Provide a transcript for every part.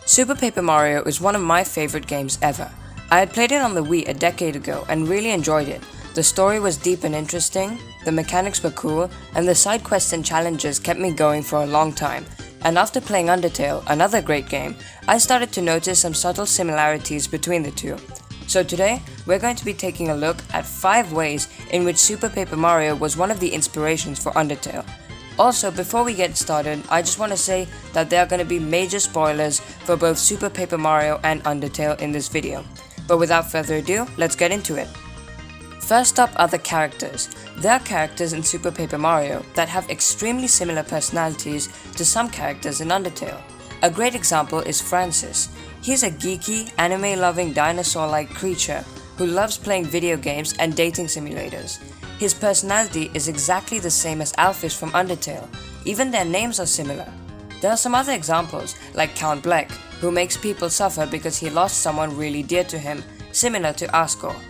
Super Paper Mario is one of my favorite games ever. I had played it on the Wii a decade ago and really enjoyed it. The story was deep and interesting, the mechanics were cool, and the side quests and challenges kept me going for a long time. And after playing Undertale, another great game, I started to notice some subtle similarities between the two. So today, we're going to be taking a look at 5 ways in which Super Paper Mario was one of the inspirations for Undertale. Also, before we get started, I just want to say that there are going to be major spoilers for both Super Paper Mario and Undertale in this video. But without further ado, let's get into it. First up are the characters. There are characters in Super Paper Mario that have extremely similar personalities to some characters in Undertale. A great example is Francis. He's a geeky, anime-loving dinosaur-like creature who loves playing video games and dating simulators. His personality is exactly the same as Alphys from Undertale, even their names are similar. There are some other examples, like Count Bleck, who makes people suffer because he lost someone really dear to him, similar to Asgore.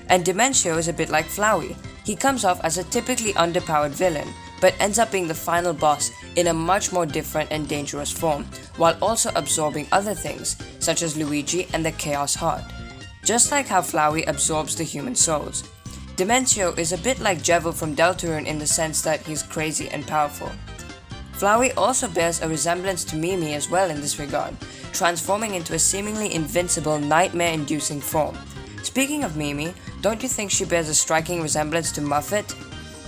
And Dimentio is a bit like Flowey. He comes off as a typically underpowered villain, but ends up being the final boss in a much more different and dangerous form, while also absorbing other things, such as Luigi and the Chaos Heart. Just like how Flowey absorbs the human souls. Dimentio is a bit like Jevil from Deltarune in the sense that he's crazy and powerful. Flowey also bears a resemblance to Mimi as well in this regard, transforming into a seemingly invincible, nightmare-inducing form. Speaking of Mimi, don't you think she bears a striking resemblance to Muffet?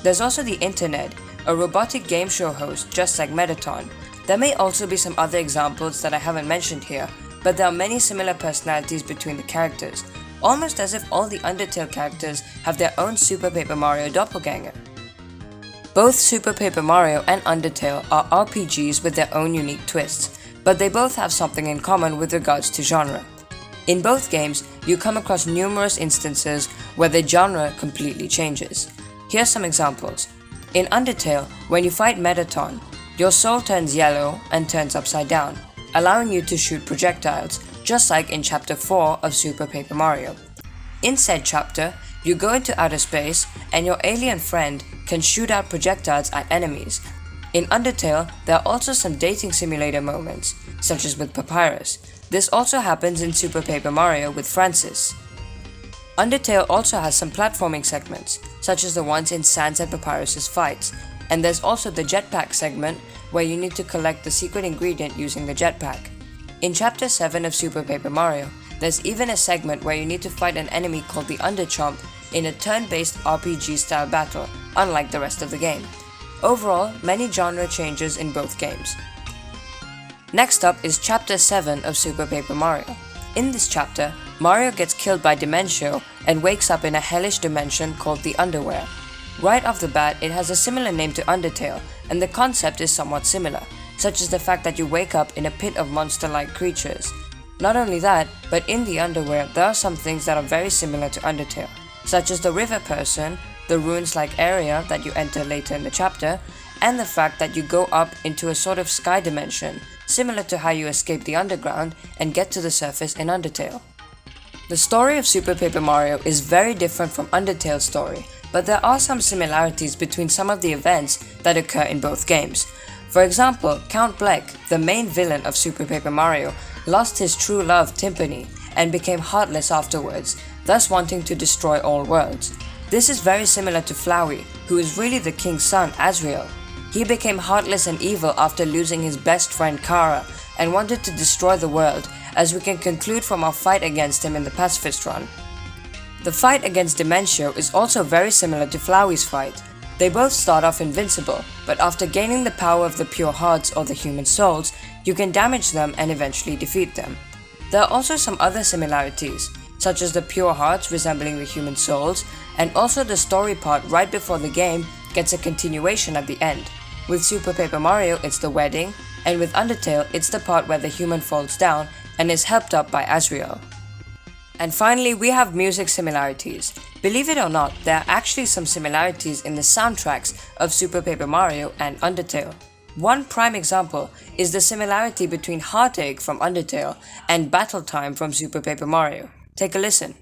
There's also the Internet, a robotic game show host just like Mettaton. There may also be some other examples that I haven't mentioned here, but there are many similar personalities between the characters, almost as if all the Undertale characters have their own Super Paper Mario doppelganger. Both Super Paper Mario and Undertale are RPGs with their own unique twists, but they both have something in common with regards to genre. In both games, you come across numerous instances where the genre completely changes. Here's some examples. In Undertale, when you fight Mettaton, your soul turns yellow and turns upside down, allowing you to shoot projectiles, just like in Chapter 4 of Super Paper Mario. In said chapter, you go into outer space and your alien friend can shoot out projectiles at enemies. In Undertale, there are also some dating simulator moments, such as with Papyrus. This also happens in Super Paper Mario with Francis. Undertale also has some platforming segments, such as the ones in Sans and Papyrus's fights, and there's also the jetpack segment where you need to collect the secret ingredient using the jetpack. In Chapter 7 of Super Paper Mario, there's even a segment where you need to fight an enemy called the Underchomp in a turn-based RPG-style battle, unlike the rest of the game. Overall, many genre changes in both games. Next up is Chapter 7 of Super Paper Mario. In this chapter, Mario gets killed by Dimentio and wakes up in a hellish dimension called the Underwear. Right off the bat, it has a similar name to Undertale, and the concept is somewhat similar, such as the fact that you wake up in a pit of monster-like creatures. Not only that, but in the Underwear, there are some things that are very similar to Undertale, such as the river person, the ruins-like area that you enter later in the chapter, and the fact that you go up into a sort of sky dimension, similar to how you escape the underground and get to the surface in Undertale. The story of Super Paper Mario is very different from Undertale's story, but there are some similarities between some of the events that occur in both games. For example, Count Bleck, the main villain of Super Paper Mario, lost his true love Timpani and became heartless afterwards, thus wanting to destroy all worlds. This is very similar to Flowey, who is really the king's son, Asriel. He became heartless and evil after losing his best friend Kara and wanted to destroy the world, as we can conclude from our fight against him in the Pacifist run. The fight against Dimentio is also very similar to Flowey's fight. They both start off invincible, but after gaining the power of the pure hearts or the human souls, you can damage them and eventually defeat them. There are also some other similarities, such as the pure hearts resembling the human souls, and also the story part right before the game gets a continuation at the end. With Super Paper Mario, it's the wedding, and with Undertale, it's the part where the human falls down and is helped up by Asriel. And finally, we have music similarities. Believe it or not, there are actually some similarities in the soundtracks of Super Paper Mario and Undertale. One prime example is the similarity between Heartache from Undertale and Battle Time from Super Paper Mario. Take a listen.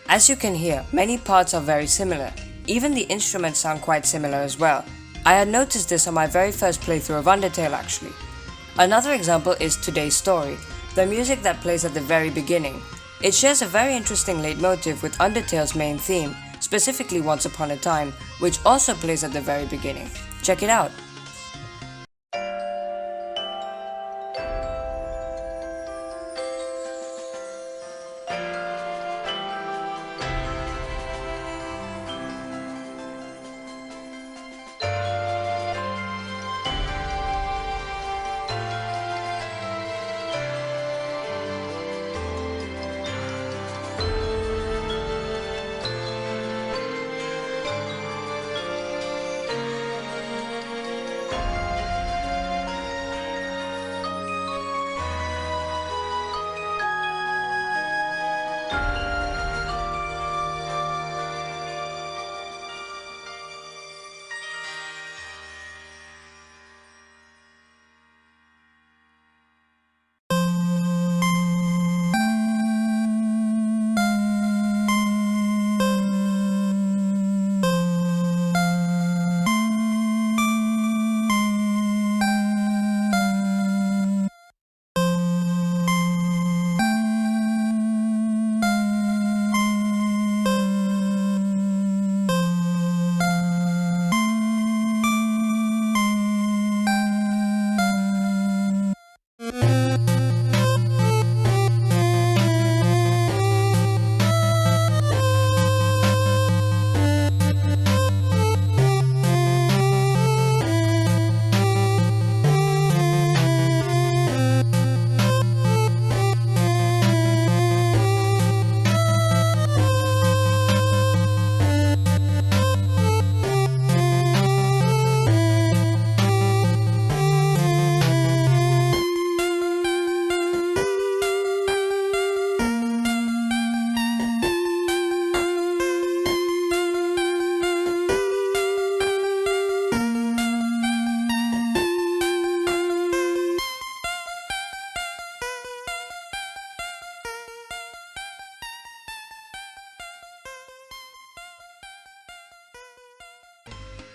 As you can hear, many parts are very similar. Even the instruments sound quite similar as well. I had noticed this on my very first playthrough of Undertale actually. Another example is today's story, the music that plays at the very beginning. It shares a very interesting leitmotif with Undertale's main theme, specifically Once Upon a Time, which also plays at the very beginning. Check it out.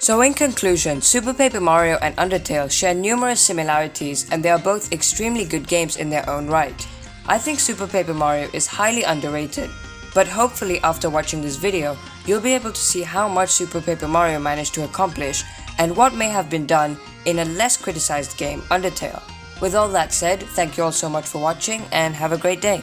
So in conclusion, Super Paper Mario and Undertale share numerous similarities and they are both extremely good games in their own right. I think Super Paper Mario is highly underrated, but hopefully after watching this video, you'll be able to see how much Super Paper Mario managed to accomplish and what may have been done in a less criticized game, Undertale. With all that said, thank you all so much for watching and have a great day.